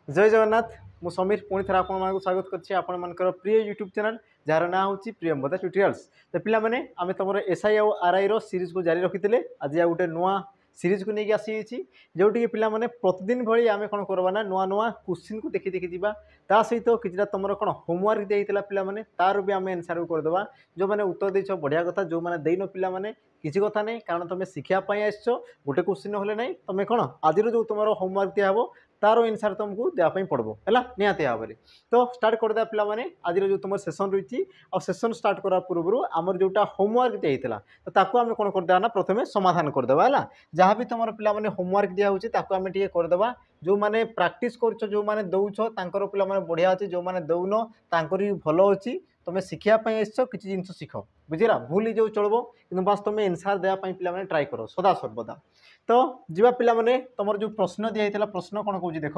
जय जगन्नाथ मु समीर पुणी थे आप स्वागत कर प्रिय यूट्यूब चैनल जार ना हूँ प्रियंवदा ट्यूटोरियल्स। तो पिला माने आमे तुम एसआई आउ आरआई रो सीरीज को जारी रखी आज गोटे नुआ सीरीज को लेकिन आसी जोटि पिला माने प्रतिदिन भली आमे कौन करवा ना नुआ नुआ क्वेश्चन को देखी देखी जावा ता सहित किसी तुम कौन होमवर्क दिया पिला माने तार भी आम एनसर को करदे जो मैंने उत्तर देछ बढ़िया कथा जो मैंने देन पिला माने किसी कथा नहीं कारण तुम शिखापी आस गोटे क्वेश्चन होले नहीं तुम कौन आज जो तुम होमवर्क दिहब तार एनसर तुमको देवाई पड़ो है निहती भाव में। तो स्टार्ट करदे पिला माने आज जो तुम सेसन रही और सेसन स्टार्ट करा पूर्व आमर जोटा होमवर्क दिया तो ताकू आम कौन करदे ना प्रथम समाधान करदे है जहाँ भी तुम पिला माने होमवर्क दिखाई आम टे करदे जो मैंने प्राक्ट कर जो मैंने दौच तर पिला बढ़िया अच्छे जो मैंने दौन तर भी भल अच्छी तुम शिखापी आस किसी जिन शिख बुझेगा भूल ही जो चलो कि बस तुम एनसर देवाई पिला ट्राए कर सदा सर्वदा। तो जीवा पिला माने तुम जो प्रश्न दिया प्रश्न कौन कौन देख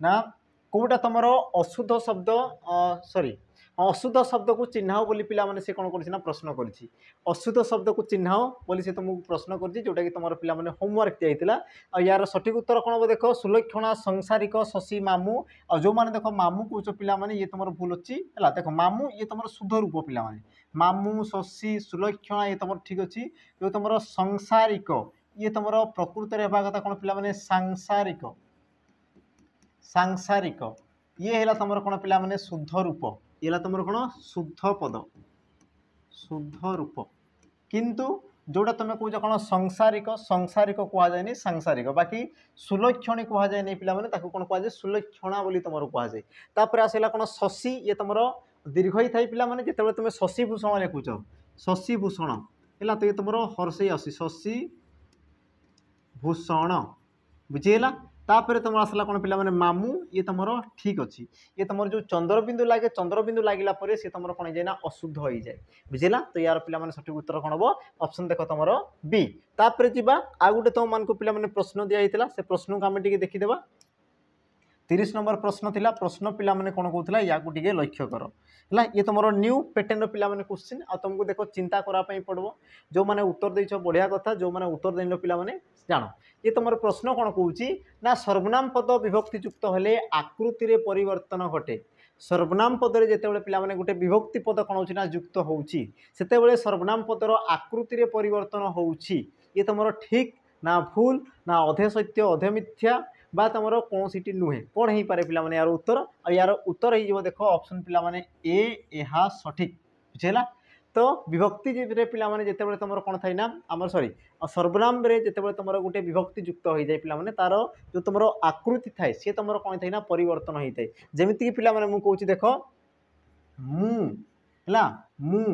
ना कौटा तुम अशुद्ध शब्द सॉरी अशुद्ध शब्द को चिन्हाओ बोली पिला माने से कौन कर प्रश्न कर अशुद्ध शब्द को चिन्हाओ बोली से तुमको प्रश्न कर जोटा कि तुम पिला माने होमवर्क दिया यार सठिक उत्तर कौन हम देख सुलक्षणा संसारिक शशी मामू और जो मैंने देख मामू कौच पिला माने ये तुम भूल अच्छी है देख मामू ये तुम शुद्ध रूप पिला माने मामू शशी सुलक्षणा ये तुम ठीक अच्छी जो तुम संसारिक ये तुम प्रकृत कथा कौन पिला माने सांसारिक सांसारिक ये है तुम कौन पिला माने शुद्ध रूप ये तुम कौन शुद्ध पद शुद्ध रूप किंतु जोटा तुम कौच कौन संसारिक संसारिक कहुए सांसारिक बाकी सुलक्षणी कहुए नहीं पिला माने ताको कौन कहुए सुलक्षणा बोली तुम कहुए तापर आसला कौन शशी ये तुम दीर्घ ही थाई पिला माने जिते तुम शशिभूषण लिखुच शशिभूषण है तो ये तुम हर्षई आसी शशि भूषण बुझीगला तापर तुम आसला कौन पिला माने मामू ये तुम ठीक अच्छी ये तुम जो चंद्रबिंदु लगे चंद्रबिंदु लगे सी तुम कौन जाए अशुद्ध हो जाए बुझेगा। तो यार पिला माने सठिक उत्तर कौन हम ऑप्शन देख तुम बी। तापर जीवा आ गोटे तुम मान को पिला माने प्रश्न दिया से प्रश्न को आम टे देखीदेवा 30 नंबर प्रश्न थिला प्रश्न पिला माने कौन कहूला या टे लक्ष्य कर है ये तुम न्यू पैटर्न पिला माने क्वेश्चन आ तुमको देख चिंता कराई पड़ो जो मैंने उत्तर देछ बढ़िया कथा जो मैंने उत्तर देन पिला माने जान ये तुम प्रश्न कौन कहूँ ना सर्वनाम पद विभक्ति युक्त हेले आकृति रे परिवर्तन घटे सर्वनाम पदरे जिते पिला माने गोटे विभक्ति पद कौन होना युक्त होते सर्वनाम पदर आकृति रे परिवर्तन होउछि ये तुम ठीक ना भूल ना अधे सत्य अधे मिथ्या बा तुम कौन सी नुहे कौन हो पारे पिला माने यार उत्तर और यार उत्तर हो देख ऑप्शन पिला माने ए यह सठिक बुझेगा। तो विभक्ति रे पिला माने जिते तुम कौन थाई ना आम सॉरी सर्वनाम रे जिते तुम गोटे विभक्ति युक्त हो जाए पिला माने तार जो तुम आकृति थाए सी तुम कौन थाई ना परिवर्तन होता है जमीक पिला माने मु कहूँ देख मु है मु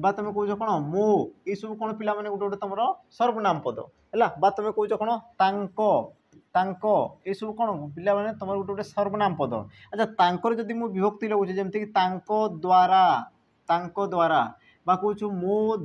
बा तुम कौच कौन मो ये सब कौन पिला माने गोटे गोटे तुम सर्वनाम पद है बा तुम कौच कौन तांको तांको ये सब कौन पिला माने तुम गोटे गोटे सर्वनाम पद। अच्छा तांकर जदि मु विभक्ति लगुचे जमीक तांको द्वारा बा कौच मो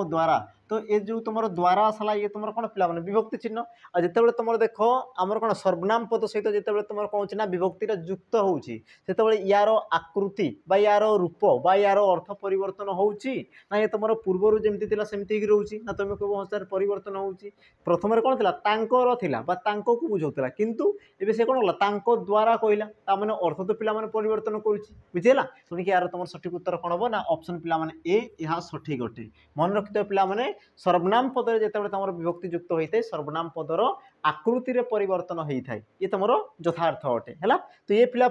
द्वारा तो ये जो तुम द्वारा आसला ये तुम कौन पिला माने विभक्ति चिन्ह और जिते तुम देख आमर कौन सर्वनाम पद सहित जिते तुम कौन ना विभक्ति युक्त होते यार आकृति बा यार रूप बा यार अर्थ परिवर्तन होउची ना ये तुम पूर्वर जमी सेमती रोचे ना तुम कह हसार परिवर्तन होउची प्रथम कौन थिला तांकर थिला बा तांको को बुझाउतला किंतु एबे से कौन तांको द्वारा कहला ता माने अर्थ तो पिला माने परिवर्तन करूची बुझेला सुनिक यार तुम सठिक उत्तर कौन हम ना ऑप्शन पिला माने ए यह सठिक अटे मन रखिथ पिला माने सर्वनाम पदर जिते तुम विभक्ति युक्त होता है सर्वनाम पदर आकृति रे परिवर्तन होता है ये तुम यथार्थ अटे है। तो ये पिला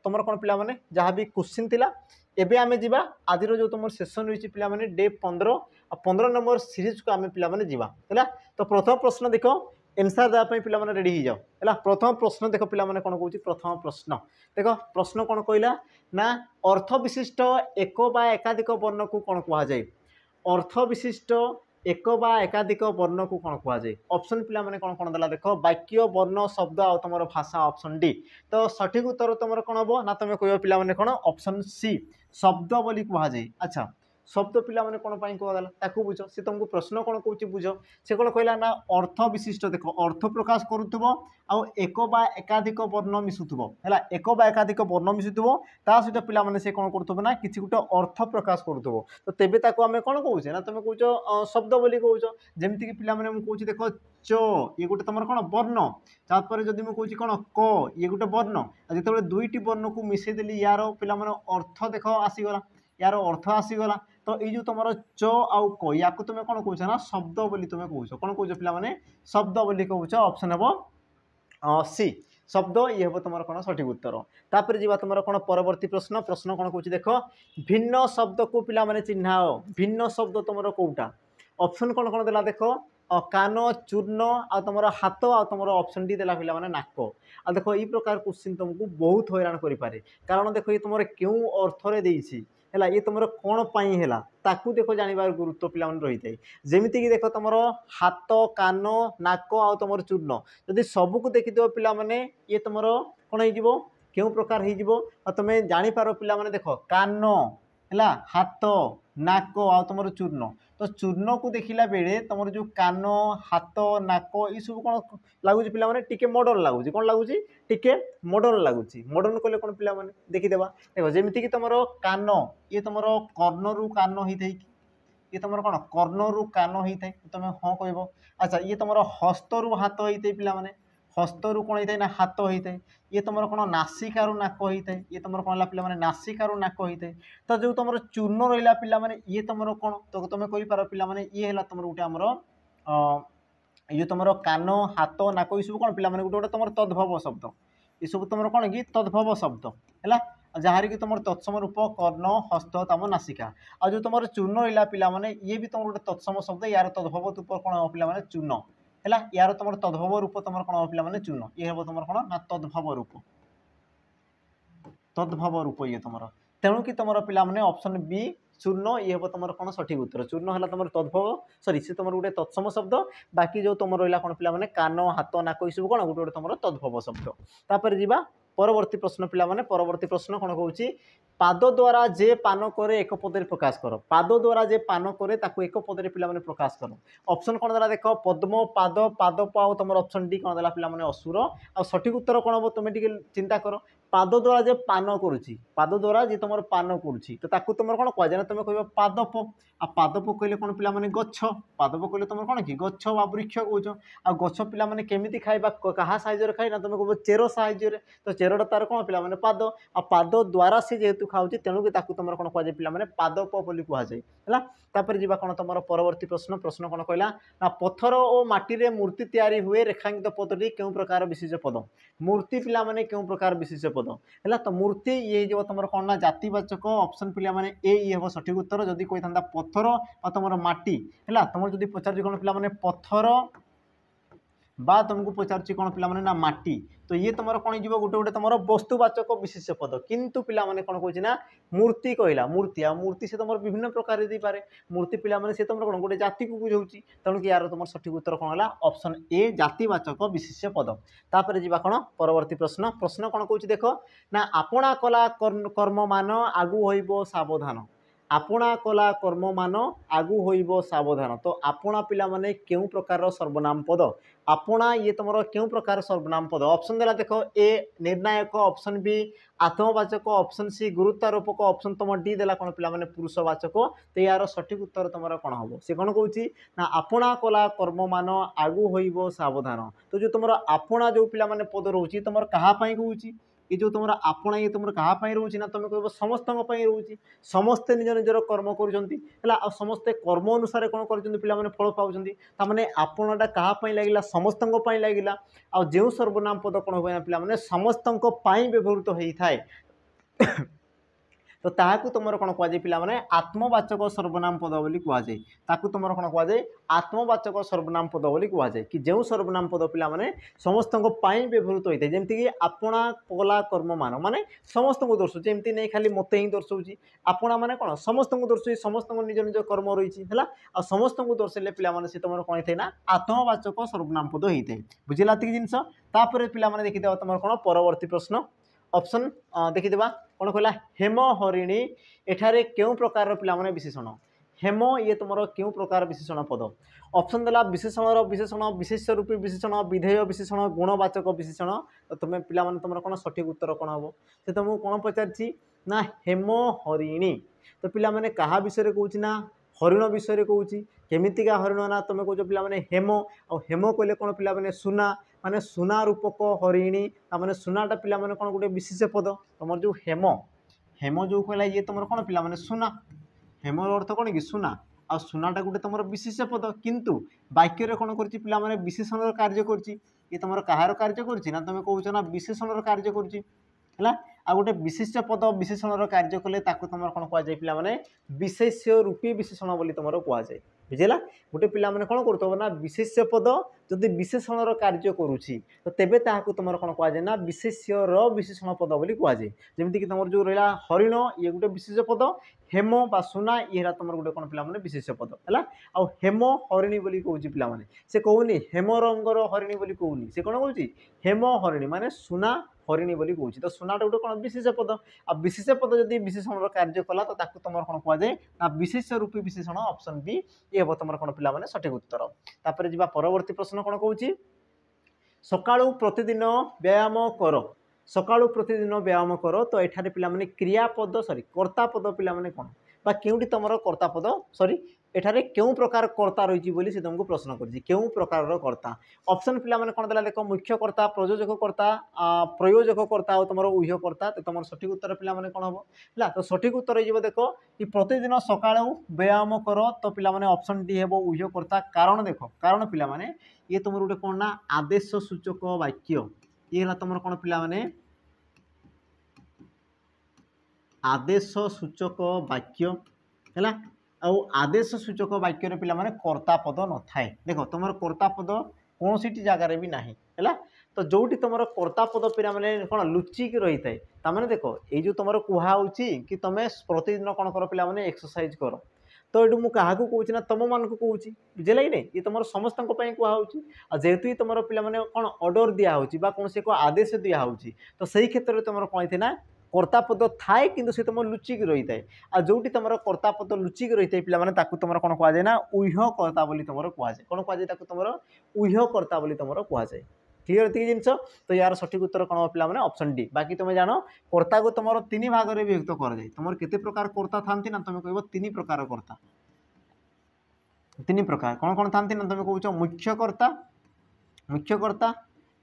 तुम कौन पिला माने जहाँ भी क्वेश्चन थिला एबे आमे जीवा आज जो तुम सेशन रही पिला माने डे 15 और 15 नंबर सीरीज को आमे पिला माने जीवा है। तो प्रथम प्रश्न देख एनसर देवाई पिला माने रेडी हो जाओ है। प्रथम प्रश्न देख पिला माने कौन कहूँ प्रथम प्रश्न देख प्रश्न कौन कहला ना अर्थ विशिष्ट एक बा एकाधिक वर्ण को कौन कहुए अर्थ विशिष्ट एक बा एकाधिक वर्ण को कौन कहुए ऑप्शन पिला माने कौन कौन देला देख वाक्य वर्ण शब्द आ तुम भाषा ऑप्शन डी। तो सठिक उत्तर तुम कौन हम ना तुम कह पिला माने कौन ऑप्शन सी शब्द बोली कहुए। अच्छा शब्द पिला माने कोन पई कहगला ताकू बुझ से तुमको प्रश्न कोन कहूची बुझ से कोन कहला ना अर्थ विशिष्ट देख अर्थ प्रकाश करूथबो आ एक बा एकाधिक वर्ण मिसुथबो हैला एक बा एकाधिक वर्ण मिसुथबो ता सहित पिला माने से कोन करथबो ना किछि गुटे अर्थ प्रकाश करूथबो तो तेबे ताकू हमें कोन कहूचे ना तुम कहूचो शब्द बोली कहूचो जेमति कि पिला माने मु कहूची देखो च ये गोटे तुम कौन वर्ण तापर जदि मुझे कहूँ कौन क ये गोटे वर्ण जिते दुईटी वर्ण को मिसई देली यार पिला माने अर्थ देख आसीगला यार अर्थ आसीगला तो ये जो तुम च आउ क या तुम कौन कौच ना शब्द बोली तुम कौच कौन कौच पिला माने शब्द बोली कौच ऑप्शन हम सी शब्द ये हम तुम कौन सठिक उत्तर तापर जी तुम कौन परवर्ती प्रश्न प्रश्न कौन कौच देख भिन्न शब्द को पिला माने चिन्हाओ भिन्न शब्द तुम कौटा ऑप्शन कौन कौन देला देख कान चूर्ण आ तुम हाथ आ तुम ऑप्शन डी देला पिला माने नाक आ देखो ये प्रकार क्वेश्चन तुमको बहुत हैरान करि पारे कारण देखो ये तुम क्यों अर्थ रे देइछि हैला ये तुम कौन पाई हैला ताकू देखो जानिबार गुरुत्व पिला माने रही थाए जेमिति कि देखो तुम हाथ कान नाक आ तुम चूर्ण जदि सब को देखि देबो पिला माने ये तुम कौन हो क्यों प्रकार हो तुम जापर पिला माने देखो कान है हाथ नाक आ तुम चूर्ण तो चूर्ण को देखला बेले तुम जो कान हाथ नाक ये सब कौन लगुच पिला माने टिके मॉडर्न लगुच कौन लगुच टिके मॉडर्न लगुच मॉडर्न कले कौन पिला माने देखीदेवा देखो जमीती कि तुम कान ये तुम कर्णरु कान होता है ये तुम कौन कर्णरु कान होता है तुम हाँ कह अच्छा ये तुम हस्तरु हाथ होता है पिला माने हस्तरु कौन होता है ना हाथ होता है ये तुम कौन नासिकारु नाक होता है ये तुम कौन पिला माने नासिकारु नाक होता है तो जो तुम चूर्ण रहा पिला माने ये तुम कौन तो तुम कही पार पिला माने ये है तुम गोटे आमर ये तुम कान हाथ नाक ये सब कौन पिला माने गोटे गोटे तुम तद्भव शब्द ये सब तुम कौन कि तद्भव शब्द है जहाँ कि तुम तत्सम रूप कर्ण हस्त तम नासिका आ जो तुम चूर्ण रहा पिला माने ये भी तुम गोटे तत्सम शब्द यार तद्भव रूप कौन हम पिला माने चूर्ण है यार तुम तद्भव रूप तुम कौन हम पिला माने चूर्ण ये हम तुम कौन ना तद्भव रूप ये तुम तेणु कि तुम पिला माने ऑप्शन बी चूर्ण ये हम तुम कौन सठिक उत्तर चूर्ण है तुम तद्भव सॉरी से तुम गोटे तत्सम शब्द बाकी जो तुम रहा कौन पिला माने कान हाथ नाक ये सब कौन गोटे गोटे तुम तद्भव शब्द तापर जीवा परवर्ती प्रश्न पिला माने परवर्ती प्रश्न कौन कहूँ पाद द्वारा जे पान करे एक पदे प्रकाश कर पाद द्वारा जे पान करे ताकू एक पदे पिला माने प्रकाश कर ऑप्शन कौन देला देख पद्म पाद पादप आ तुम ऑप्शन डी कौन देला पिला माने असुर आ सठिक उत्तर कौन हम तुम टिके चिंता कर पाद द्वारा जे पान करुच्ची पाद द्वारा जे तुम पान करुच्ची तो ताकू तुम कौन कह तुम कह पादप आ पादप कहले कौन पिला माने गछ पादप कहले तुम कौन कि गछ बा वृक्ष कौच आ गछ पिला माने केमिति खाइबा कहा साइज खाई ना तुम कह चेर साइज तो चेरटा तार कौन पिला माने पाद आ पाद द्वारा से जेहेतु खाऊँ तेणु कि तुम कौन कह पिला माने पादप बोली कहुए है तापर जीवा कौन तुम परवर्ती प्रश्न प्रश्न कौन कहला ना पत्थर और माटी रे मूर्ति तैयारी हुए रेखांकित पदटी क्यों प्रकार विशेष पद मूर्ति पिला माने क्यों प्रकार विशेष पद है तो मूर्ति ये जो तुम कौन ना जातिवाचक ऑप्शन पिला माने ए ये हम सठिक उत्तर जदि कही था पत्थर और तुम माटी है तुम जब पचार कौन पिला माने पत्थर बा तुमको पचार कौन पिला माने ना माटी तो ये तुम कौन हो गोटे गोटे तुम वस्तुवाचक विशेष पद किंतु पिला माने कौन कहना मूर्ति कहला मूर्ति आ मूर्ति से तुम विभिन्न प्रकार दे पारे मूर्ति पिला माने से तुम कौन गोटे जाति को बुझाऊँगी तेणु कि यार तुम सठिक उत्तर कौन है ऑप्शन ए जातिवाचक विशेष पद तापर जीवा कौन परवर्ती प्रश्न प्रश्न कौन कहूँ देख ना आपणा कला कर्म मान आगु होइबो सावधान आपणा कला कर्म मान आगु होइबो सावधान तो आपणा पिला माने क्यों प्रकार सर्वनाम पद आपणा ये तुम क्यों प्रकार सर्वनाम पद ऑप्शन देला देखो ए निर्णायक ऑप्शन बी आत्मवाचक ऑप्शन सी गुरुत्वारोपक ऑप्शन तुम डी देला कौन पिला माने पुरुषवाचक तो यार सठिक उत्तर तुम कौन हम से कौन कहूँ ना आपणा कला कर्म मान आगु होइबो सावधान तो जो तुम आपणा जो पिला माने पद रोची तुम कहा कहूँ ये जो तुम आपणा ये तुम कहाँ रोचे ना तुम कह समस्त रोचे समस्ते निज निजर कर्म कर समस्ते कर्म अनुसार कौन कर पिला माने फल पाँच आपणटा कहाँ लगे समस्त लगे आ जो सर्वनाम पद कौन हुए पिला माने समस्त व्यवहृत होता है तो ताकू तुम कौन कहुए पिला माने आत्मवाचक सर्वनाम पद बोली कहुए ताकू तुम कौन कहुए आत्मवाचक सर्वनाम पद बोली कहुए कि जो सर्वनाम पद पिला माने समस्त व्यवहृत होता है जमीक आपणा कला कर्म मान माने समस्त को दर्शाऊँ एमती नहीं खाली मत ही दर्शाऊँ आपणा माने कौन समस्त को दर्शाऊँ समस्त निज निज कर्म रही है आ समस्त को दर्शाइले पिला माने से तुम कौन होता है ना आत्मवाचक सर्वनाम पद होता है बुझेगा जिनस तापर पिला माने देखिदेव तुम कौन परवर्ती प्रश्न ऑप्शन देखिदेबा कौन कहला हेम हरिणी एठारे केउ प्रकार पिला माने विशेषण हेम ये तुम क्यों प्रकार विशेषण पद ऑप्शन देला विशेषण विशेषण विशेष्य रूपी विशेषण विधेय विशेषण गुणवाचक विशेषण तो तुम्हें पिला माने तुम कौन सठिक उत्तर कौन हम से तुमको कौन पचार ना हेम हरिणी तो पिला माने कहा विषय कहूँ ना हरिण विषय कहूँ केमितिका हरिण ना तुम कौच पिला माने हेम आ हेम कहले कौन पिला माने सुना माने सुना रूपक हरिणी ताने सुनाटा पिला माने कौन गोटे विशेष पद तुम जो हेम हेम जो कहला ये तुम कौन पिला माने सुना हेमर अर्थ कौन कि सुना आ सुनाटा गोटे तुम विशेष पद किंतु वाक्य कौन कर पिला माने विशेषण कार्य कर तुम कहार कार्य कर तुम कौच ना विशेषण कार्य कर आ गोटे विशिष्ट पद विशेषण कार्य कले तुम कौन कहुए पिला माने विशेष्य रूपी विशेषण बोली तुम कहुए बुझेगा गोटे पिला माने कौन कर ना विशेष्य पद जदि विशेषण कार्य करुच्ची तो तेबे ताहाकु तुम कौन कहुए ना विशेष्यर विशेषण पद बोली कहुए जमीक तुम जो रहा हरिण ये गोटे विशेष पद हेम बा सुना ये तुम गोटे कौन पिला माने विशेष पद है आ हेम हरिणी बोली कहूँ पिला माने से कहूनी हेम रंगर हरिणी बोली कहूनी से कौन कहूँ हेम हरिणी माने सुना हरिणी बोली कहूँ तो सुनाटा गोटे कौन विशेष पद आ विशेष पद जदि विशेषण कार्य कला तो तुम कौन कहुए ना विशेष रूपी विशेषण ऑप्शन बी ये हम तुम कौन पिला माने सठिक उत्तर तापर जी परवर्ती प्रश्न कौन कहूँ सकाळु प्रतिदिन व्यायाम कर सकाळु प्रतिदिन व्यायाम कर तो एठारे पिला माने क्रियापद सॉरी कर्ता पद पिला माने कौन बा केउटी तुमर कर्ता पद सॉरी एठारे केउ प्रकार कर्ता रही बोली से तुमको प्रश्न कर केउ प्रकार कर्ता ऑप्शन पिला माने कौन देला देख मुख्य कर्ता प्रयोजक कर्ता प्रयोजक कर्ता और तुम ऊह्य कर्ता तो तुम सठिक उत्तर पिला माने कौन हम है तो सठिक उत्तर हो देख कि प्रतिदिन सकाळु व्यायाम कर तो पिला माने ऑप्शन डी हेबो ऊह्य कर्ता कारण देख कारण पिला माने ये तुम गोटे कौन ना आदेश सूचक वाक्य ये तुम कौन पिला माने आदेश सूचक वाक्य है आदेश सूचक वाक्य पिला माने कर्ता पद न थाए देख तुम कर्ता पद कौन सी जगार भी ना है तो जोटी तुम कर्ता पद पिला माने कौन लुचिक रही थाए ताने देख ये जो तुम कहुच्छी कि तुम प्रतिदिन कौन कर पिला माने एक्सरसाइज कर तो ये मुझे क्या कहूँ ना तुम मान को कहूँ बुझेगा कि नहीं ये तुम समस्त कहूँ जेहेतु तुम पिला माने कौन ऑर्डर दिहूँ कौन से आदेश दिहूँ तो सही क्षेत्र में तुम कौन थी ना कर्ता पद थाए कि तुम लुचिक रही थाए आ जोटी तुम कर्ता पद लुचिक रही थाए पिला माने तुम कौन कहुए ना ऊह्य कर्ता बोली तुम कहुए कौन कहुए तुम ऊह्य कर्ता बोली तुम कहुए क्लीयर ये जिनस तो यार सठिक उत्तर कौन पिला माने ऑप्शन डी बाकी तुम जान कर्ता को तुम तीन भाग में विभक्त कर जाए तुम केते प्रकार कर्ता थांती ना तुम कह तीन प्रकार कर्ता तीन प्रकार कौन कौन थांती ना तुम कौच मुख्य कर्ता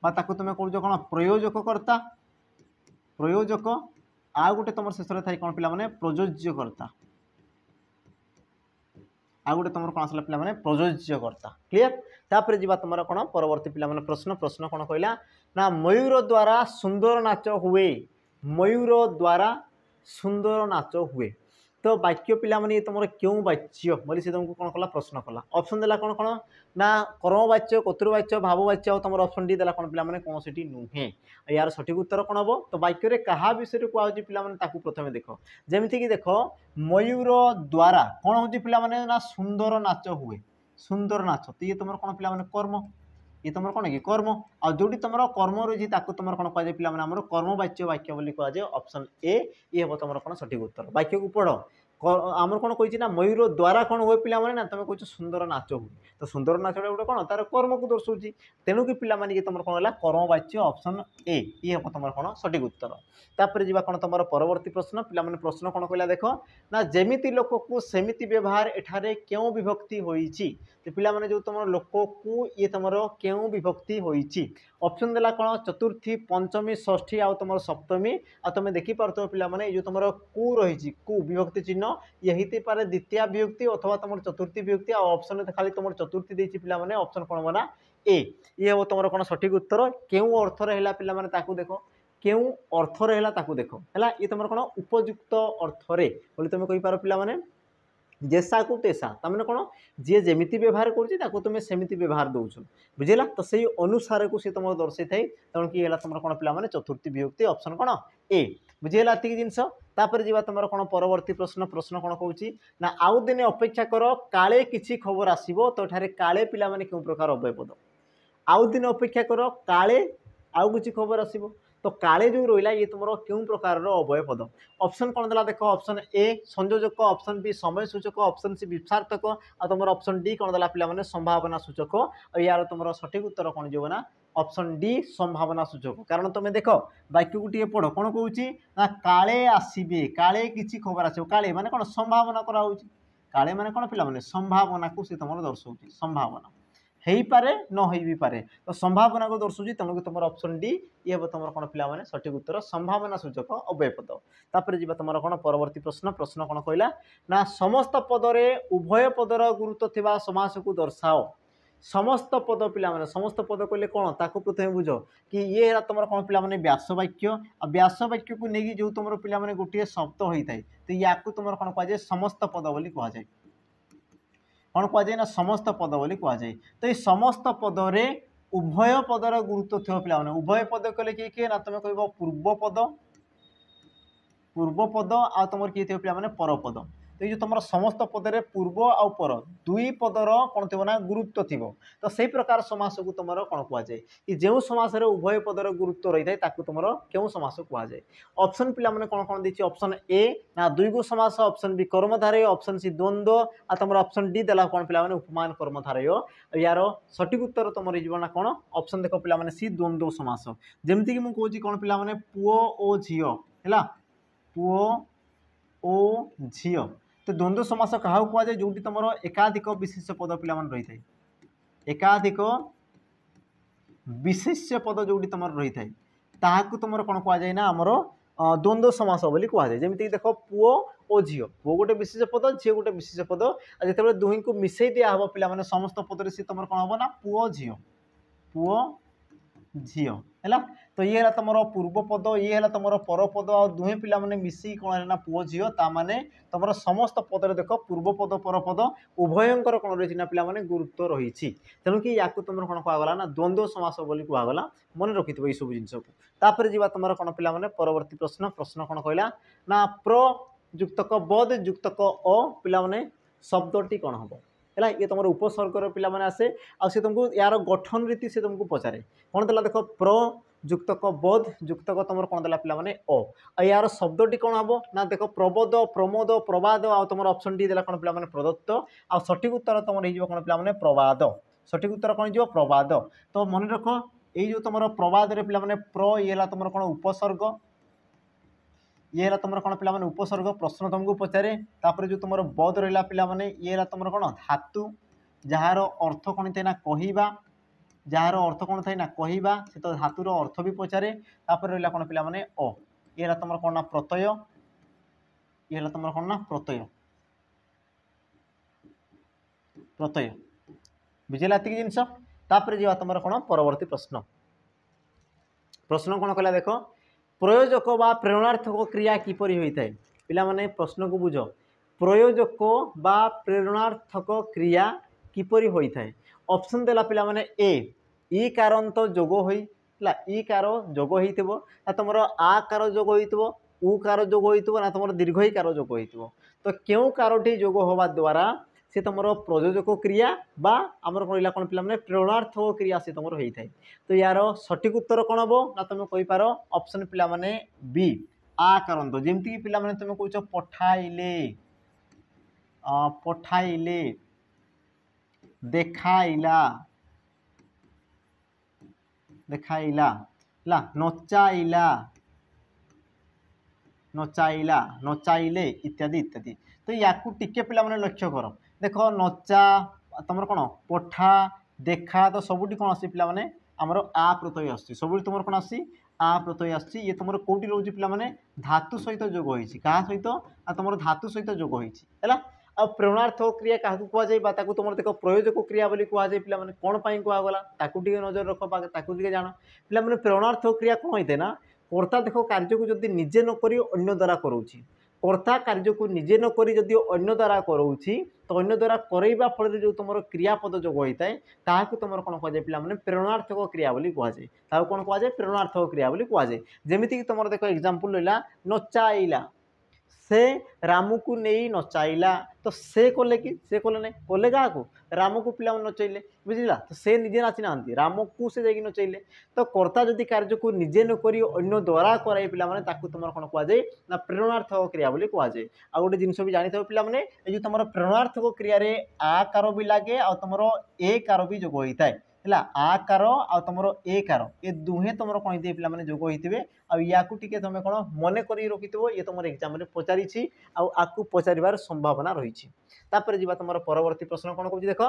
तुम कौच कौन प्रयोजक कर्ता प्रयोजक आ गोटे तुम शेष थाई कौन पिला माने प्रयोज्यकर्ता आ गोटे तुम कौन आसला पिला माने प्रयोज्यकर्ता क्लियर तापर जी तुम कौन परवर्ती पिला माने प्रश्न प्रश्न कौन कहला ना मयूर द्वारा सुंदर नाच हुए मयूर द्वारा सुंदर नाच हुए तो वाक्य पिला माने तुम क्यों वाच्य बोली से तुमको कौन कला प्रश्न कला ऑप्शन देला कौन कौन ना कर्मवाच्य कतुर्वाच्य भाववाच्य और तुम ऑप्शन डी देला कौन पिला माने कौन से नुहे यार सठिक उत्तर कौन हम तो वाक्य क्या विषय कहूँ पिला माने ताकू प्रथमे देख जमीती कि देख मयूर द्वारा कौन हो पिला माने ना सुंदर नाच हुए सुंदर नाच तो ये तुम कौन पिला माने कर्म ये तुम कौन कि कर्म आ जोटी तुम कर्म रही तुम कौन कहुए पिला माने कर्मवाच्य वाक्य बोली कहुए ऑप्शन ए ये हम तुम कौन सठिक उत्तर वाक्य को पढ़ आमर कौन कही ना मयूर द्वारा कौन हुए पिला माने ना तुम कह सुंदर नाच हुए तो सुंदर नाच गोटे कौन तार कर्म को दर्शाऊँ तेणु कि पिला माने तुम कौन है कर्मवाच्य ऑप्शन ए ये हम तुम कौन सठिक उत्तर तापर जी कौन तुम परवर्ती प्रश्न पिला माने प्रश्न कौन कहला देख ना जेमिति लोक को सेमिति व्यवहार एठारे क्यों विभक्ति होईची तो पिला माने जो तुम लोक को ये तुम क्यों विभक्ति होईची ऑप्शन देला कौन चतुर्थी पंचमी षष्ठी आ तुम सप्तमी आ तुम देखिपुव पिला माने जो तुम कु रही कु विभक्ति चिन्ह ये होती पारे द्वितीय विभक्ति अथवा तुम चतुर्थी विभक्ति आप्शन खाली तुम चतुर्थी देती पिला माने ऑप्शन कौन बना ए ये हम तुम कौन सठिक उत्तर क्यों अर्थ है पिला माने ताकू देख क्यों अर्थ है देख है ये तुम कौन उपयुक्त अर्थरे बोली तुम कहींपार पिला माने जेसा को तेसा तमें कौन जी जमीती व्यवहार करूँ तुम सेमती व्यवहार दौच बुझेगा तो सही अनुसार को सी तुम दर्शाई थाई तेणु कि तुम कौन पिला माने चतुर्थी विभक्ति ऑप्शन कौन ए बुझेगा ये जिनस तापर जी तुम कौन परवर्ती प्रश्न प्रश्न कौन कहूँ ना आउ दिने अपेक्षा कर काले किसी खबर आसो तो ठारे काले पिला माने क्यों प्रकार अव्यय पद आउ दिन अपेक्षा कर काले आउ किसी खबर आसो तो काले जो रहा ये तुम क्यों प्रकार अवय पद ऑप्शन कौन देला देख ऑप्शन ए संयोजक ऑप्शन बी समय सूचक ऑप्शन सी विसार्थक आ तुम ऑप्शन डी कौन देला पिला संभावना सूचक और यार तुम सठिक उत्तर कौन जो ना ऑप्शन डी संभावना सूचक कारण तुम देख वाक्य को टे पढ़ कौन कौच ना काले आसबे काले किसी खबर आस काले माने कौन संभावना कराऊँ काले माने कौन पिला संभावना को सी तुम दर्शाऊँ संभावना हो पारे न हो भी पारे तो संभावना को दर्शाऊँ तेणुक तुम ऑप्शन डी ये तुम कौन पिला सठिक उत्तर संभावना सूचक अव्यय पद तापर जी तुम कौन परवर्ती प्रश्न प्रश्न कौन कहला ना समस्त पदरे उभय पदर गुरुत्व थिबा समास को दर्शाओ समस्त पद पिला समस्त पद कहले कौन ताको प्रथम बुझ कि ये तुम कौन पिला व्यास वाक्य आ व्यास वाक्य को लेकिन जो तुम पिला गोटे शब्द होता है तो या तुम कौन कहुए समस्त पद बोली कहुए कौन कहुए ना समस्त पद बोली कहुए तो ये समस्त पदरे उभय पदर गुरुत्व थी पिला उभय पद कहले किए किए ना तुम कह पूर्व पद आ तुम किए थे पिला पर पद तो ये तुम समस्त पदरे पूर्व आउ पर दुई पदर कौन थी ना गुरुत्व थी तो से प्रकार समास को तुम कौन कहुए कि जो समास उभय पदर गुरुत्व रही है तुम क्यों समास कहुए ऑप्शन पिला कौन कौन देखिए ऑप्शन ए ना दुई गो समास ऑप्शन बी कर्मधारय ऑप्शन सी द्वंद्व आ तुम ऑप्शन डी देला कौन पिला उपमान कर्मधारय यार सठिक उत्तर तुम ना कौन ऑप्शन देख पिला सी द्वंद्व समास जमती कि मुझे कौन पिला पुओ ओ झील है पुओ ओ झील तो द्वंद्व समास क्या कहुए जो तुम एकाधिक विशेष्य पद पिला रही है एकाधिक विशेष्य पद जो तुम रही है ताकू तुम कौन कहुए ना आमर द्वंद्व समास बोली कहुए जमीक देख पुओ और झील पुओ गोटे विशेष पद झील गोटे विशेष पद जो दुही को मिसई दिहब पिला समस्त पदर सी तुम कौन हम ना पुओ झील है तो ये तुम पूर्व पद ये तुम पर पद आ दुहे पिला मिसी कौन है ना पुओ झील ताने तुम समस्त पदर देख पूर्व पद पर पद उभयंकर कौन रही ना पिला गुरुत्व रही तेणुक या तुम कौन कहगला ना द्वंद्व समास बोली कहगला मन रखि ये सब जिन को तापर जी तुम कौन पिला परवर्ती प्रश्न प्रश्न कौन कहला ना प्र युक्तक बद युक्तक अ पिला शब्दटी कौन हम है ये तुम उपसर्गर पिला आसे आसे तुमको यार गठन रीति से तुमको पचारे कौन देला देख प्र युक्तक बद युक्तक तुम कौन देला पिला अ यार शब्दटी कौन हम ना देख प्रबोध प्रमोद प्रवाद आ तुम ऑप्शन डी देला कौन पिला प्रदत्त आ सठिक उत्तर तुम हो कौन पिला प्रवाद सठिक उत्तर कौन हो प्रवाद तो मन रख ये जो तुम प्रवाद रे पिला प्र ये तुम कौन उपसर्ग ये तुम कौन पिला उपसर्ग प्रश्न तुमको पचारे तापर जो तुम बद रहा पिला ये तुम कौन धातु जार अर्थ कौन थे ना कहवा जार अर्थ कौन थे ना कहवा से तो धातुर अर्थ भी पचारे तापर रहा कौन पिला अ ये तुम कौन ना प्रत्यय ये तुम कौन ना प्रत्यय प्रत्यय बुझेगा ये जिनस तापर जी तुम कौन परवर्ती प्रश्न प्रश्न कौन कहला देख प्रयोजक बा प्रेरणार्थक क्रिया किपरि होइथाय पिला माने प्रश्न को बुझ प्रयोजक बा प्रेरणार्थक क्रिया किपरि होइथाय ऑप्शन देला पिला माने ए ई कारण तो जोग होई ला ई कार जोग होइतबो ना तुमर आ कार जोग होइतबो उ कार जोग होइतबो ना तुमर दीर्घ ई कार जोग होइतबो तो क्यों कारटी जोग होवा द्वारा से तुम प्रयोजक क्रिया बा आमर कौन कौन पिला प्रेरणार्थक क्रिया से तुम होता है तो यार सठिक उत्तर कौन हम ना तुम कहींपार ऑप्शन पिला बी आ करंत जमती पिला तुम कौच पठाइले पठाइले देखाइला देखाइला ला नचाइला नचाइला नचाइले इत्यादि इत्यादि तो या टिके पिला लक्ष्य कर देख नचा तुम कौन पठा देखा तो सबुटी कौन आस पिला आमर आ प्रत्यय आस सब तुम कौन आस आ प्रत्यय आस तुम कौटी रोचे पिला धातु सहित जोग होती क्या सहित तुम धातु सहित जोग होता आ प्रेरणार्थक क्रिया क्या कहुए तुम देख प्रयोजक क्रिया बोली कहुए पिला कौन कहगला ताकूटे नजर रख ताकूटे जान पिला प्रेरणार्थक क्रिया कौन होता है ना कर्ता देख कार्य को जब निजे नक अन्य द्वारा करोची कर्ता कार्य को निजे नक जदि अन्य द्वारा करोची तो अन्य द्वारा करवा फल जो तुम क्रियापद जोग होता है ताकू तुम कौन कहुए पिला प्रेरणार्थक क्रिया बोली कहुए कौन कहुए प्रेरणार्थक क्रिया बोली कहुए जमीक तुम देख एग्जांपल रहा नचाइला से रामू को नहीं नचाइला तो से कले कि से कले नहीं कले क्या राम को पिला नचैले बुझला तो से निजे नाची ना राम को से जाकि नचैले तो कर्ता जदि कार्य को निजे न करी अन्य द्वारा कराई पिला माने ताकू तुम कौन कहुए ना प्रेरणार्थक क्रिया बोली कहुए आ गोटे जिनस भी जानी था पिला माने जो तुम प्रेरणार्थक क्रिया आकार भी लगे आ तुम ए कार भी जोग होता है है आकार आ तुम ए कार ये दुहे तुम कौन होते पे जोग होते या तुम कौन मन कर रखि ये तुम एग्जाम पचारि आपको पचार संभावना रही तापर जी तुम परवर्ती प्रश्न कौन कह देख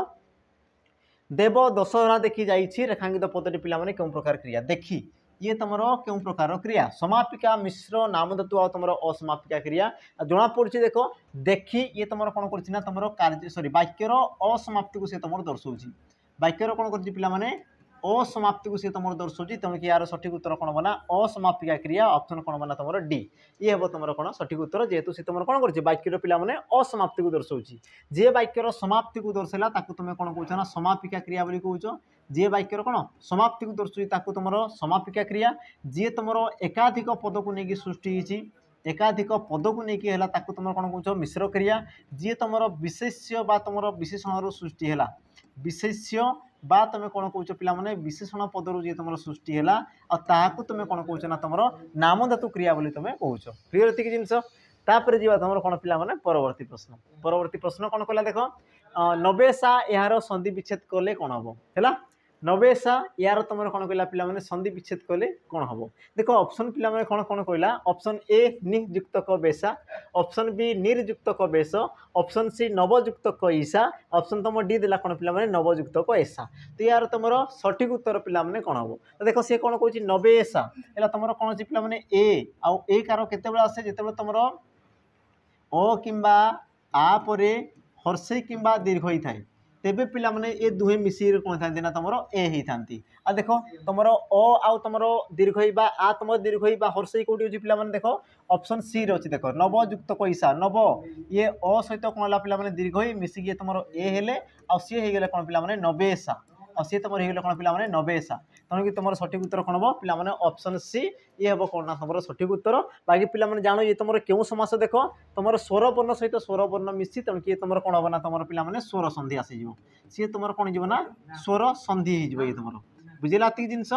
देव दशहरा देखी जाइए रेखांकित पदटी पे क्यों प्रकार क्रिया देखी ये तुम क्यों प्रकार क्रिया समापिका मिश्र नाम धातु आ तुम असमापिका क्रिया जना पड़ी देख देखी ये तुम कौन कर तुम कार्य सॉरी वाक्यर असमाप्ति को सी तुम दर्शाऊँ वाक्यर कौन कर पे असमाप्ति को सी तुम दर्शाऊँ तेणु यार सठिक उत्तर कौन बना असमापिका क्रिया ऑप्शन कौन बना तुम डी ये हम तुम कौन सठिक उत्तर जेहेतु सी तुम कौन कर वाक्यर पे असमाप्ति को दर्शाऊँ जे वाक्यर समाप्ति को दर्शाला तुम कौन कौच ना समापिका क्रिया बोली कौच जे वाक्यर कौन समाप्ति को दर्शाऊँ तुम समापिका क्रिया जी तुम एकाधिक पद को लेकिन सृष्टि एकाधिक पद को लेकिन तुम कौन कौच मिश्र क्रिया जी तुम विशेष्य बा तुम विशेषण सृष्टि है विशेष्य बा तुम कौन कौच पे विशेषण पदर जी तुम सृष्टि है तुम कौन कौच ना तुम नाम धातु क्रिया बोली तुम कौच क्लियर एतिक जिनस तापर जी तुम कौन पे परवर्ती प्रश्न कौन कहला देख नबेसा यार संधि विच्छेद कले कौन हम है नबेसा यार तुम कौन कहला पे संधि विच्छेद कले कौन हम देख ऑप्शन पे कौन कौन कहला ऑप्शन ए नियुक्त क बेसा ऑप्शन बी निर्युक्त क बेस ऑप्शन सी नवयुक्त क ईसा ऑप्शन तुम डी देला कौन पे नवयुक्त क ऐसा तो यार तुम सठिक उत्तर पे कौन हम तो देख सी कौन कौन नबेसा है तुम कौन पे ए आउ ए कार केत आसे जिते तुम अ किंबा आ परे हर्षे किंबा दीर्घ ही थाए तेबे पिला माने ये दुहे मिसी कौन था ना तुम ए ही था आ देख तुम अ आउ तुम दीर्घ बा आ तुम दीर्घ बा हर्षे कौटी अच्छी पे देख ऑप्शन सी रे अच्छी देख नवयुक्त कैसा नव ये अ सहित कौन है पे दीर्घ मिसिकी तुम ए हेले आ सी हो गले कौन पे नबेसा और सी तुम हो गले कौन पे नबेसा तेणुक तुम सठिक उत्तर कौन हम पे ऑप्शन सी ये हम कौन ना तुम सठिक उत्तर बाकी पे जान ये तुम क्यों समास देख तुम स्वर वर्ण सहित स्वर वर्ण मिसी तेणुक ये तुम कौन हम ना तुम पे स्वर संधि आसीज सी तुम कौन हो स्वर संधि हो तुम बुझेगा ये जिनस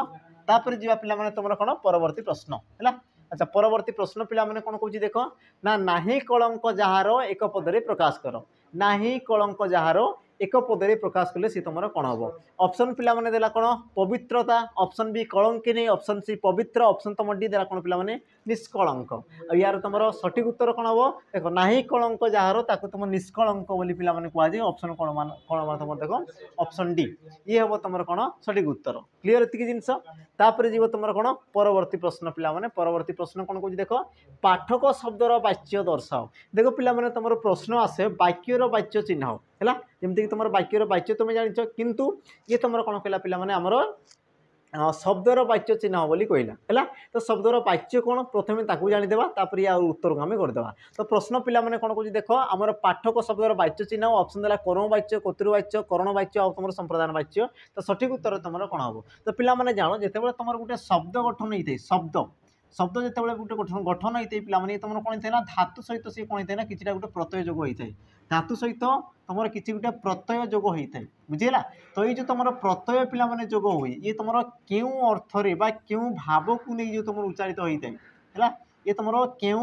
तापर जी पे तुम कौन परवर्ती प्रश्न है अच्छा परवर्ती प्रश्न पे कौन कौन देख ना नाही कलंक जार एक पदरे प्रकाश कर नाही कलंक जार एक पदरे प्रकाश कले सी तुम कौन हम ऑप्शन पे देला कौन पवित्रता ऑप्शन बी कलंकिनी ऑप्शन सी पवित्र ऑप्शन तुम डी देला कौन पे निष्कलंक यार तुम सठिक उत्तर कौन हम देख नाही कलंक जार ताको तुम निष्कलंक बोली पे कहुए ऑप्शन कौन कौन तुम देख ऑप्शन डी ये हम तुम कौन सठिक उत्तर क्लीयर एतिक जिनस तापर जीव तुम कौन परवर्ती प्रश्न पे परवर्ती प्रश्न कौन कौन देख पाठक शब्दर वाच्य दर्शाओ देख पे तुम प्रश्न आसे वाक्यर वाच्य चिन्ह है जमीक तुम वाक्यर वाच्य तुम जान किंतु ये तुम कौन कहला पे आमर शब्दर वाच्य चिन्ह बोली कहला है तो शब्दर वाच्य कौन प्रथम ताकू जानीदेवा तापर या उत्तर को आम करदे तो प्रश्न पे कौन कह देख आम पाठक शब्दर वाच्य चिन्ह ऑप्शन देला कर्ण वाच्य कतुर्वाच्य कर्ण वाच्य और तुम संप्रदान वाच्य तो सठिक उत्तर तुम कौन हम तो पे जान जिते तुम गोटे शब्द गठन होता है शब्द जिते गोटे गठन होता है पे तुम कौन होता है ना धातु सहित सी कौन होता है ना कि गोटे प्रत्यय जोग होता है धातु सहित तुम किसी गोटे प्रत्यय जोग होता है बुझेगा तो ये जो तुम प्रत्यय पे जोग हुए ये तुम क्यों अर्थरे बा क्यों भाव को नहीं जो तुम उच्चारित होता है ये तुम क्यों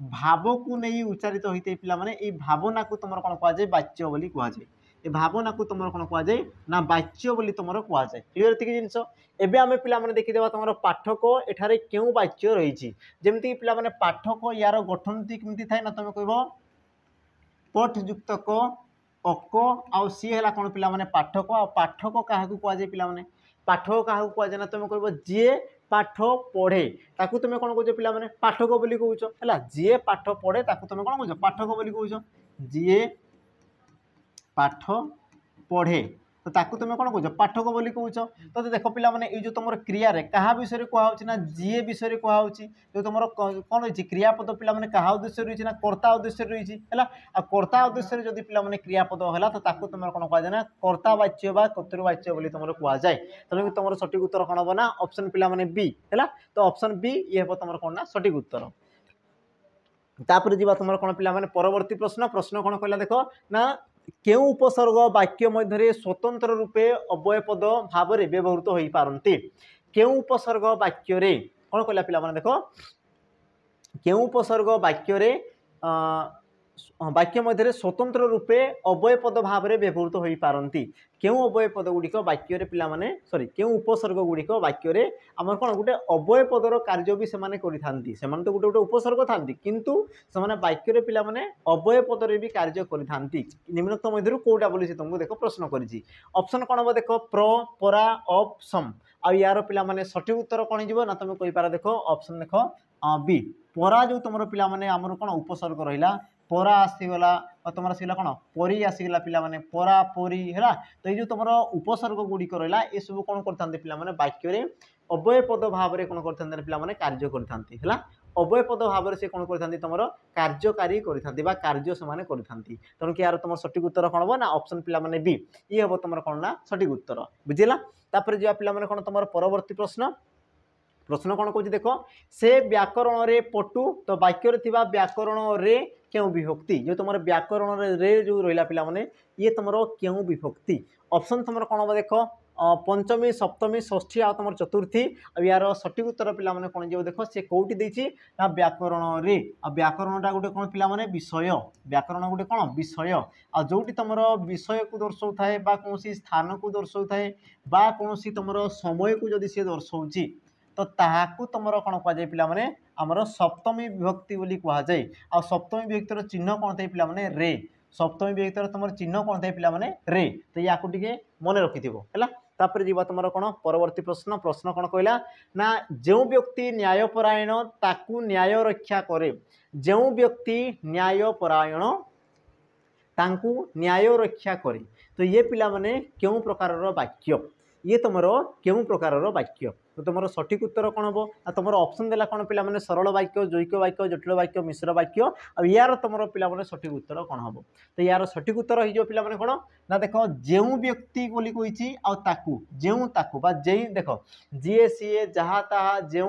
भाव को नहीं उच्चारित होता है पे भावना को तुम कौन कहुए वाच्य बोली कहुए ये भावना को तुम कौन कहुए ना वाच्य बोली तुम कहुए क्लियर एतिक जिनस एबे आम पे देखीदेवा तुम पाठक एठारे क्यों वाच्य रही जमीक पे पाठक यार गठन केमती थाए ना तुम कह पठ युक्त क अक आउ सी है कौन पे पाठक आ पाठक क्या कहुए पे पाठक क्या कहुए ना तुम कह जी पाठ पढ़े ताकू तुम कौन कौच पे पाठक बोली कौच है जी पाठ पढ़े ताकू तुम कौन कौच पाठक बोली कौच जी पाठ पढ़े तो ताकू तुम कौन कौच पाठक बोली कौच तो देख पे जो तुम क्रिया क्या विषय कहुच्छे ना जी विषय कहुच्छी जो तुम कौन रही क्रियापद पे क्या उद्देश्य रही ना कर्ता उद्देश्य रही है कर्ता उद्देश्य जब पे क्रियापद है तो ताकू तुम कौन कहुए ना कर्ता वाच्य बा कतुर्वाच्य बोली तुम कहुए तेणुक तुम सठिक उत्तर कौन हम ना ऑप्शन पे बी है तो ऑप्शन बी ये हम तुम कौन ना सठिक उत्तर तापर जी तुम कौन पे परवर्ती प्रश्न प्रश्न कौन कहला देख ना केउ उपसर्ग वाक्य मध्य स्वतंत्र रूपे अव्यय पद भाव व्यवहृत हो पारती केउ उपसर्ग वाक्य कौन कहला पे देख केउ उपसर्ग वाक्य वाक्य मध्य स्वतंत्र रूपे अव्यय पद भाव में व्यवहृत हो पारती केउ अव्यय पद गुड़िक वाक्य पे सॉरी केउ उपसर्ग गुड़िक वाक्य आम कौन गोटे अव्यय पदर कार्य भी से तो गोटे गोटे उपसर्ग था किंतु से वाक्य पे अव्यय पदर भी कार्य करती निम्नोक्त मध्य कौटा बोली तुमको देख प्रश्न करी ऑप्शन कौन हम देख प्र परा अप सम आ यार पे सठिक उत्तर कौन हो तुम कहींपार देख ऑप्शन देख बी परा जो तुम पे आमर कौन उपसर्ग रहा परा आसीगला तुम आसगला कौन परी आसीगला पे परा परी है तो ये तुम उपसर्ग गुड़िक रहा ये सब कौन करते पे वाक्य अव्यय पद भाव में कौन करते पे कार्य करते अव्यय पद भाव से कौन करते तुम कार्यकारी करते कार्य से करते तेणु कि यार तुम सठिक उत्तर कौन हम ना ऑप्शन पे बी ये हम तुम कौन ना सठिक उत्तर बुझेगा तापर जो पे कौन तुम परवर्ती प्रश्न प्रश्न कौन कौन देख से व्याकरण रे पटु तो वाक्य व्याकरण रे क्यों विभक्ति जो तुम व्याकरण रे जो रहा पे ये तुम क्यों विभक्ति ऑप्शन तुम कौन हम देख पंचमी सप्तमी षष्ठी आ तुम चतुर्थी आ यार सठिक उत्तर पे कौन जो देख सी कौटी देती ना व्याकरण रे आ व्याकरणटा गोटे कौन पे विषय व्याकरण गोटे कौन विषय आ जोटी तुम विषय को दर्शाऊ थाए कौन स्थान को दर्शाऊ थाए कौन तुम समय को जदि सी दर्शाऊँगी तो ताहाकू तुम कौन कहुए पे आमर सप्तमी विभक्ति बोली कहुए आ सप्तमी विभक्तिर चिन्ह कौन थे पे रे सप्तमी विभक्तिर तुम चिन्ह कौन थे पे रे तो या मन रखि है तापर जी तुम कौन परवर्ती प्रश्न प्रश्न कौन कहला ना जो व्यक्ति न्यायपरायण ताकू न्याय रक्षा करे जो व्यक्ति न्यायपरायण तांकू न्याय रक्षा करे तो ये पिला माने क्यों प्रकार वाक्य ये तुम क्यों प्रकार वाक्य तो तुम सठिक उत्तर कौन हम ना तुम ऑप्शन देला कौन पे सरल वाक्य जैक वाक्य जटिल वाक्य मिश्र वाक्य आ यार तुम पे सठिक उत्तर कौन हम तो यार सठिक उत्तर हो पे कौन ना देख जो व्यक्ति बोली कही आकू जे देख जीए सीए जहाँ ताहा जो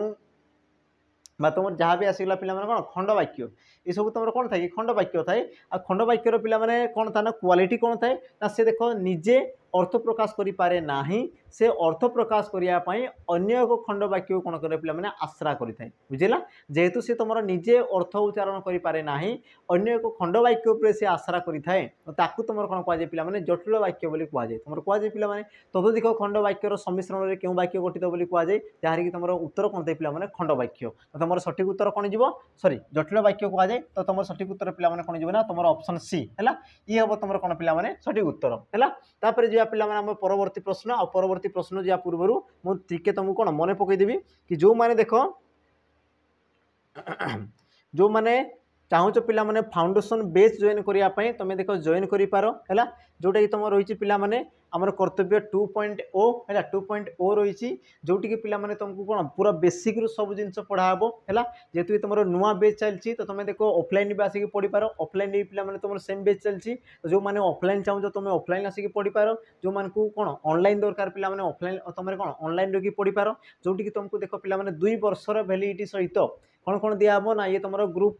तुम जहाँ भी आसगला पे कौन खंड वाक्य ये सब तुम कौन थाए खंड वाक्य थाए आ खंड वाक्यर पे कौन था ना क्वालिटी कौन थाए ना से देख निजे अर्थ प्रकाश करें ना से अर्थ प्रकाश करने अन्य एक खंड वाक्य कौन करे पे आश्रा करें बुझेगा जेहेतु सी तुम निजे अर्थ उच्चारण करें ना अन्य एक खंड वाक्य से आश्रा करें ताकू तुम कौन कहुए पे जटिल वाक्य बोली कहुए तुम कहुए पे तदधिक खंड वाक्यर सम्मिश्रण में क्यों वाक्य गठित बोली कहुए जहाँ कि तुम उत्तर कौन थे पे खंड वाक्य तो तुम सठिक उत्तर कौन जीव सॉरी जटिल वाक्य कहुए तो तुम सठिक उत्तर पे कौन जीव ना तुम ऑप्शन सी है ये हम तुम कौन पे सठिक उत्तर है तापर जो पे परवर्ती प्रश्न आ परवर्ती प्रश्न जा पूर्व मुझे तुमको कौन मन पकईदेवी कि जो मैंने देख जो मैंने चाहूच पे फाउंडेशन बेस जॉइन करने तुम देख जॉइन कर जोटा कि तुम रही पे आमर कर्तव्य 2.0 है 2.0 रही जोटि पे तुमको कौन पूरा बेसिक रू सब जिन पढ़ाब है जेहेतु तुम नुआ बेच चलती तो तुम देख ऑफलाइन भी आसिक पढ़ी पार ऑफलाइन पे तुम सेम बेच चलती तो जो मैंने ऑफलाइन चाहूँ तुम ऑफलाइन आसिक पढ़ी पार जो मान को कौन ऑनलाइन दरकार पे ऑफलाइन तुम कौन ऑनलाइन रही पढ़ी पार जोटि कि तुमको देख पे 2 वर्षर वैलिडिटी सहित कौन कौन दिहब ना ये तुम ग्रुप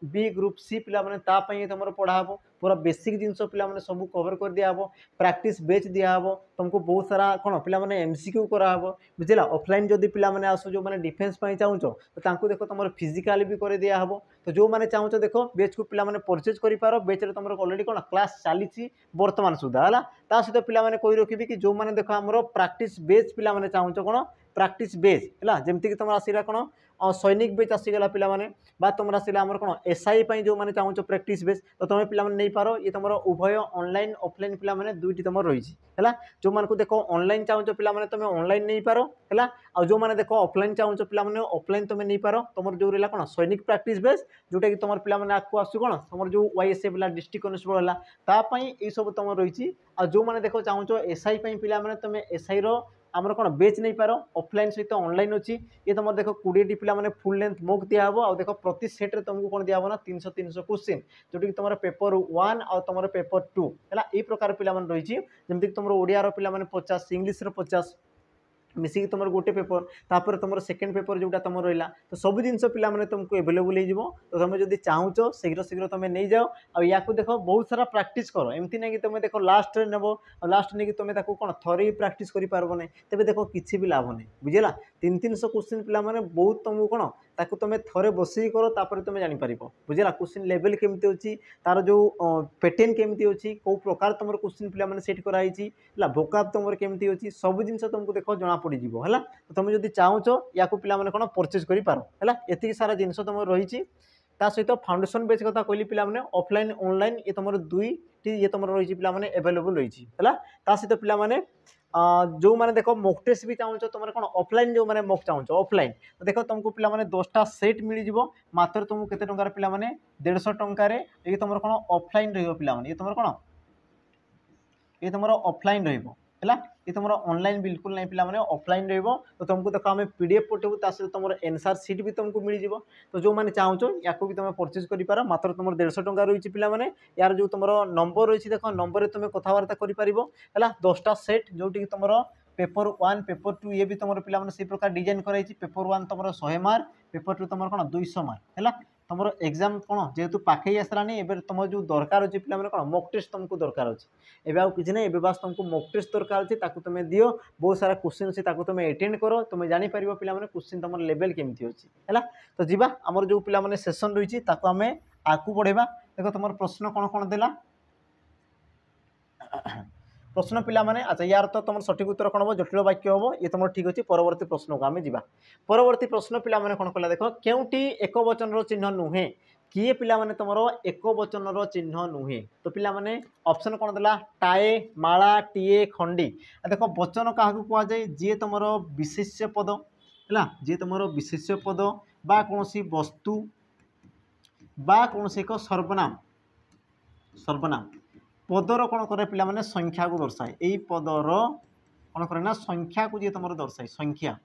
बी ग्रुप सी पे तुम पढ़ाब पूरा बेसिक जिनस पे सब कवर कर दिहब प्रैक्टिस बेच दिहब तुमको बहुत सारा कौन पे एमसीक्यू कराब बुझेगा ऑफलाइन जदि पे आस जो मैंने डिफेन्स चाहूँ तो देख तुम फिजिकाल भी कर दिहब तो जो मैंने चाहूँ देख बेच को पे परचेज कर बेच तुम अलरेडी कौन क्लास चली बर्तमान सुधा है सहित पे कही रखी कि जो मैंने देख आम प्रैक्टिस बेच पे चाहूँ कौन प्रैक्टिस बेच है जमीक तुम आसला कौन सैनिक बेच आसीगला पे तुम आसला आम कौन एसआई जो मैंने चाहूँ प्रैक्टिस बेच तो तुम पे नहीं पार ये तुम उभय ऑनलाइन ऑफलाइन पे दुईटी तुम रही है जो मान को देख ऑनलाइन चाहूँ पे तुम ऑनलाइन नहीं पार है आ जो मैंने देख ऑफलाइन चाहूँ पे ऑफलाइन तुम नहीं पार तुम जो रहा कौन सैनिक प्रैक्टिस बेस जोटा कि तुम पे आगे आसू कौन तुम जो YSF है डिस्ट्रिक्ट कनेस्टेबल है ये सब तुम रही जो मैंने देख चाहूँ एसआई पे तुम एसआई आमर कौन बेच नहीं पार ऑफलाइन सहित ऑनलाइन अच्छी ये तुम देख 20 पे फुल लेंथ मुक दिहब आ देख प्रति सेट्रे तुमको कौन दिहब ना 300 क्वेश्चन जोटि तुम पेपर 1 आ तुम पेपर 2 है ये प्रकार पे रही जमीक तुम ओडिया पे 50 इंग्लीश 50 मिसिक तुम गोटे पेपर तापर तुम सेकेंड पेपर जोटा तुम रहा तो सब जिन पे तुमको एवेलेबल हो तो तुम जो चाहो शीघ्र शीघ्र तुम नहीं जाओ या देख बहुत सारा प्रैक्टिस कर एमती ना कि तुम देख लास्ट नब लास्ट नहीं तुम कौन थरे प्रैक्टिस कर पारब ना तेज देख किसी भी लाभ नहीं बुझेगा 300 क्वेश्चन पे बहुत तुमको कौन ताकू तुम थरे बस कर तापर तुम जापर बुझेगा क्वेश्चन लेवल केमती अच्छी तार जो पैटर्न केमती अच्छी कौ प्रकार तुम क्वेश्चन पे सेट कराई भोकाब तुम केमती अच्छी सब जिन तुमको देख जना पड़ीजी है तो तुम जो चाहो या पे कौन परचेज कर ये सारा जिनस तुम रही सहित फाउंडेशन बेच कथा कहली पे ऑफलाइन ऑनलाइन ये तुम दुईटी ये तुम रही पे एवेलेबल रही है सहित पे जो मैंने देख मॉक टेस्ट भी चाहो तुम कौन ऑफलाइन जो मैंने मॉक चाहो ऑफलाइन तो देख तुमको पे 10टा सेट मिल जाव मात्र तुमको केते टंकार पे 150 टंकार ये तुम कौन ऑफलाइन पे ये तुम कौन ये तुम ऑफलाइन रहा ये तुम ऑनलाइन बिल्कुल नहीं पे ऑफलाइन तो तुमको देख आम पीडीएफ पठेबू सहित तुम एनसर सीट भी तुमको मिल जाव तो जो मैंने चाहो या भी तुम परचेज कर मात्र तुम 150 टंका रही पे यार जो तुम नंबर रही देख नंबर तुम कथबार्ता कर 10टा सेट जोटि तुम पेपर 1 पेपर 2 ये भी तुम पे से प्रकार डिजाइन कराई पेपर 1 तुम 100 मार्क पेपर 2 तुम कौन 200 मार्क है तुम एग्जाम कौन जेहेतु पाखे आसलानी एवं तुम जो दरकार अच्छे पे कौन मॉक टेस्ट तुमको दरकार अच्छे एवं किसी ना एवं बास तुमको मॉक टेस्ट दरकार अच्छे तुम दियो बहुत सारा क्वेश्चन अच्छे तुम अटेंड कर तुम जापर पे क्वेश्चन तुम लेवल केमती अच्छी है तो जीवा आमर जो पे सेसन रही आम आगू बढ़ेगा देख तुम प्रश्न कौन कौन देला प्रश्न पे अच्छा यार तो तुम सठिक उत्तर कौन हम जटिल वाक्य हम ये तुम ठीक अच्छे परवर्ती प्रश्न को आम जा परवर्ती प्रश्न पे कौन कला देख केउटी एक वचन चिन्ह नुहे किए पे तुम एक वचन चिन्ह नुहे तो पे ऑप्शन कौन देला टाए माला टीए खंडी देख वचन क्या कहुए जी तुम विशेष्य पद है जी तुम विशेष्य पद बा कौन वस्तु बा कौन एक सर्वनाम सर्वनाम पदर कौन करे पे संख्या को दर्शाए यही पदर कौन करे ना संख्या को जी तुम दर्शाए संख्या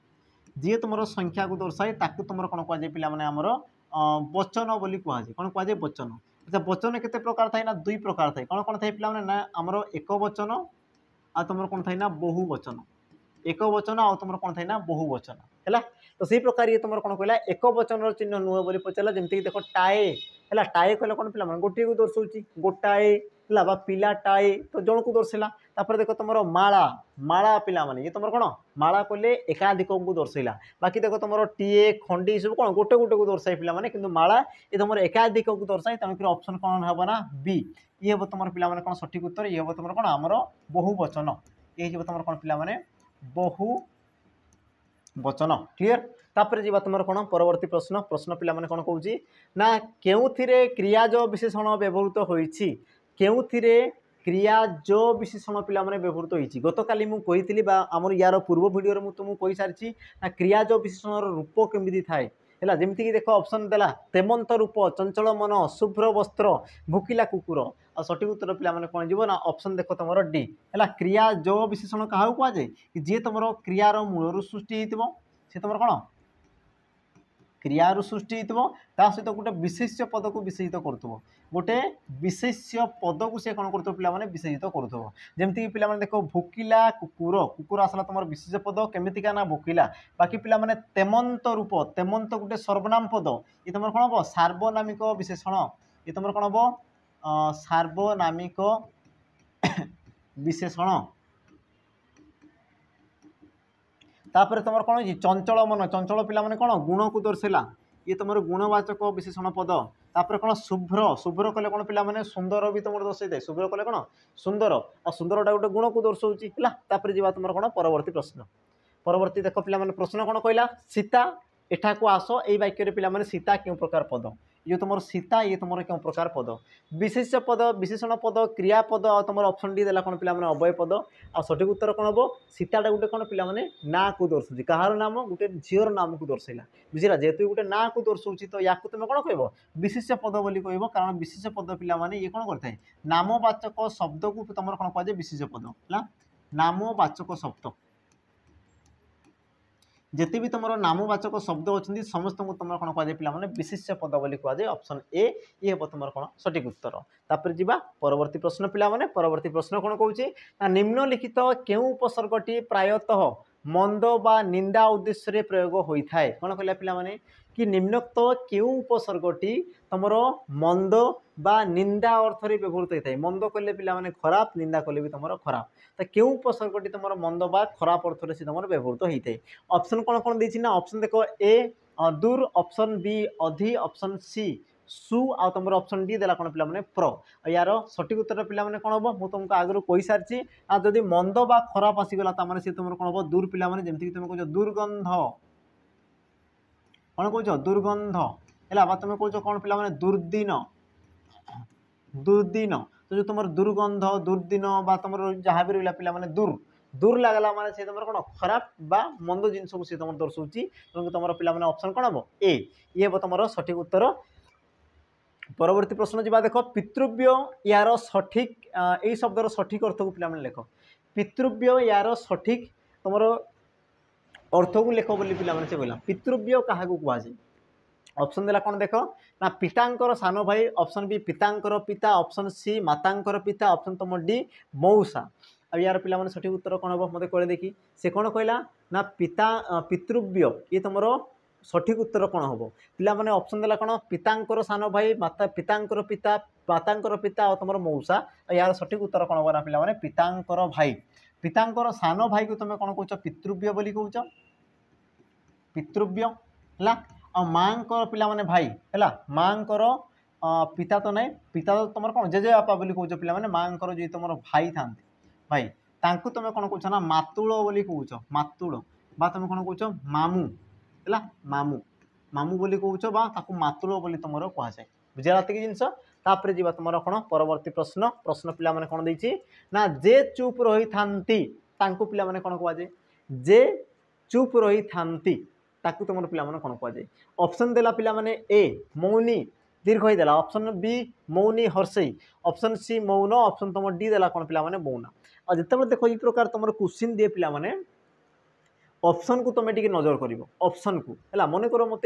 जी तुम संख्या को दर्शाए ताकू तुम कौन कहुए पे आमर वचन बोली कहुए कौन कहुए वचन अच्छा वचन केते प्रकार थाए ना दुई प्रकार थाए कौन कौन थाए पे ना आमर एक वचन आ तुम कौन थाए ना बहु वचन एक वचन आ तुम कौन थाए ना बहु वचन है तो से प्रकार ये तुम कौन कहला एक वचन चिन्ह नुह बोली पचारा जमीक देख टाए है टाए कहले कौन पे गोटे को दर्शाऊँ गोटाए है बा पिलाटाए तो जन को दर्शेला तापर देख तुम माला माला पिला माने ये तुम कौन माला कहले एकाधिक को दर्शेला बाकी देख तुम टीए खंडी सब कौन गोटे गोटे को दर्शाए पे कि माला ये तुम एकाधिक को दर्शाए तेणुक ऑप्शन कौन हम ना बी ये हम तुम पे कौन सठिक उत्तर ये हम तुम कौन आमर बहु वचन ये तुम कौन पे बहु वचन क्लीयर तापर जी तुम कौन परवर्ती प्रश्न प्रश्न पे कौन कौन ना केउथिरे क्रियाज विशेषण व्यवहृत होइछि केउथिरे क्रियाज विशेषण पे व्यवहृत होइछि गत काली मु कहितली बा हमर यार पूर्व वीडियो रे मु तुमको कहि सारिछि ना क्रियाज विशेषण रूप केमिति थाए है जमीक देख ऑप्शन देला तेमंत रूप चंचल मन शुभ्र वस्त्र भूकिला कुकुर और सठिक उत्तर पे कौन जीव ना ऑप्शन देख तुम डी है क्रिया जो विशेषण क्या कहुए कि जी तुम क्रियार मूलर सृष्टि सी तुम कौन क्रियार सृष्टि होता सहित गोटे विशेष्य पद को विशेषित करुव गोटे विशेष्य पद को सी कौन कर पे विशेषित करुव जमीक पे देख भोकिला कुकुर कुकुर आसला तुम विशेष्य पद केमितिका ना भोकिला बाकी पे तेमंत रूप तेमंत गोटे सर्वनाम पद ये तुम कौन हम सार्वनामिक विशेषण ये तुम कौन हम सार्वनामिक विशेषण तापर तुम कौन चंचल मन चंचल पे कौन गुण को दर्शेला ये तुम गुणवाचक विशेषण पद तापर कौन शुभ्र शुभ्र कले कौन पे सुंदर भी तुम दर्शे शुभ्र कले कौन सुंदर और सुंदरटा गोटे गुण को दर्शाऊँगी है तापर जी तुम कौन परवर्ती प्रश्न परवर्ती देख पे प्रश्न कौन कहला सीता एठा को आस यही वाक्य पे सीता क्यों प्रकार पद ये तुम सीता ये तुम क्यों प्रकार पद विशेष्य पद विशेषण पद क्रियापद और तुम ऑप्शन डी देला कौन पे अव्यय पद आ सठिक उत्तर कौन हम सीताटा गोटे कौन पे ना को दर्शाऊँ कहार नाम गोटे झीर नाम को दर्शेला बुझला जेहेतु गोटे ना को दर्शाऊँ तो या तुम कौन कह विशेष्य पद बोली कह कारण विशेष्य पद पे ये कौन करता है नामवाचक शब्द को तुम कौन कहुए विशेष्य पद है नामवाचक शब्द जिते भी तुम नामवाचक शब्द अच्छी समस्त को तुम कौन कहुए पे विशेष्य पद बोली कहुए ऑप्शन ए ये हम तुम कौन सठिक उत्तर तापर जी परवर्ती प्रश्न पे परवर्ती प्रश्न कौन कौन निम्नलिखित केउ उपसर्गटी प्रायतः मंद बा निंदा उद्देश्य प्रयोग होता है कौन कहला पिला माने कि निम्नोक्त केउ उपसर्गटी तुमर मंद बा निंदा अर्थ रे व्यवहृत होता है मंद कहले पिला माने खराब निंदा कहले भी तुमर खराब तो केउ उपसर्गटी तुमर मंद बा खराब अर्थ रे से तुमर व्यवहृत होता है ऑप्शन कौन कौन देछि ना ऑप्शन देखो ए दूर ऑप्शन बी अधि ऑप्शन सी सु आ तुम ऑप्शन डी देला कौन पिला माने प्र यार सठिक उत्तर पिला माने कौन हम मुझे तुमको आगु कही सारी आ जदि मंद बा खराब आसीगला ताने सी तुम कौन हम दूर पिला माने जेमति तुम कह दुर्गंध कौन कह दुर्गंध है तुम कह कौन पिला माने दुर्दिन दुर्दिन तो जो तुम दुर्गंध दुर्दिन बा तुम जहाँ भी रहा पिला माने दूर दूर लगला माने से तुम कौन खराब बा मंद जिनस को सी तुम दर्शाऊँगी तुम पिला माने ऑप्शन कौन हम ए ये हम तुम सठिक उत्तर परवर्ती प्रश्न जी देख पितृव्य यार सठिक यही शब्दर सठिक अर्थ को पे लेख पितृव्य यार सठिक तुम अर्थ को लेख बोली पे कहला पितृव्य क्या कहुए ऑप्शन देला कौन देख ना पितांकर सान भाई ऑप्शन बी पितांकर पिता ऑप्शन सी मातांकर पिता ऑप्शन तुम डी मौसा अब यार पे सठिक उत्तर कौन हम मत कह देखी से कौन कहला ना पिता पितृव्य ये तुम सठिक उत्तर कौन हम पिला माने ऑप्शन देला कौन पितांकर सान भाई माता पितांकर पिता मातांकर पिता और तुम मौसा यार सठिक उत्तर कौन होगा पिला माने पितांकर भाई पितांकर सान भाई को तुम कौन कौच पितृव्य बोली कौच पितृव्य है आ माँकर पिला माने भाई है माँकर पिता तो नहीं पिता तो तुम कौन जेजे बापा बोली कौच पिला माने माँकर जो तुम भाई था भाई तांको तुम कौन कौच ना मातुल बोली कौच मातुल बा तुम कौन कौच मामू है मामू मामू बोली कौच बा ताकू मातुल बोली तुम कहुए बुझा की जिनस तापर जी तुम कौन परवर्ती प्रश्न प्रश्न पिला माने कौन देछि ना जे चुप रही थांती तांको पिला माने कौन कहुए जे चुप रही थांती ताकू तुम पिला माने कौन कहुए ऑप्शन देला पिला माने ए मौनी दीर्घ ही देला ऑप्शन बी मौनी हर्षई ऑप्शन सी मौन ऑप्शन तुम डी देला कौन पिला माने मौना और जिते देखो ये प्रकार तुम क्वेश्चन दिए पिला माने ऑप्शन को तुम टी नजर कर ऑप्शन को है मन कर मत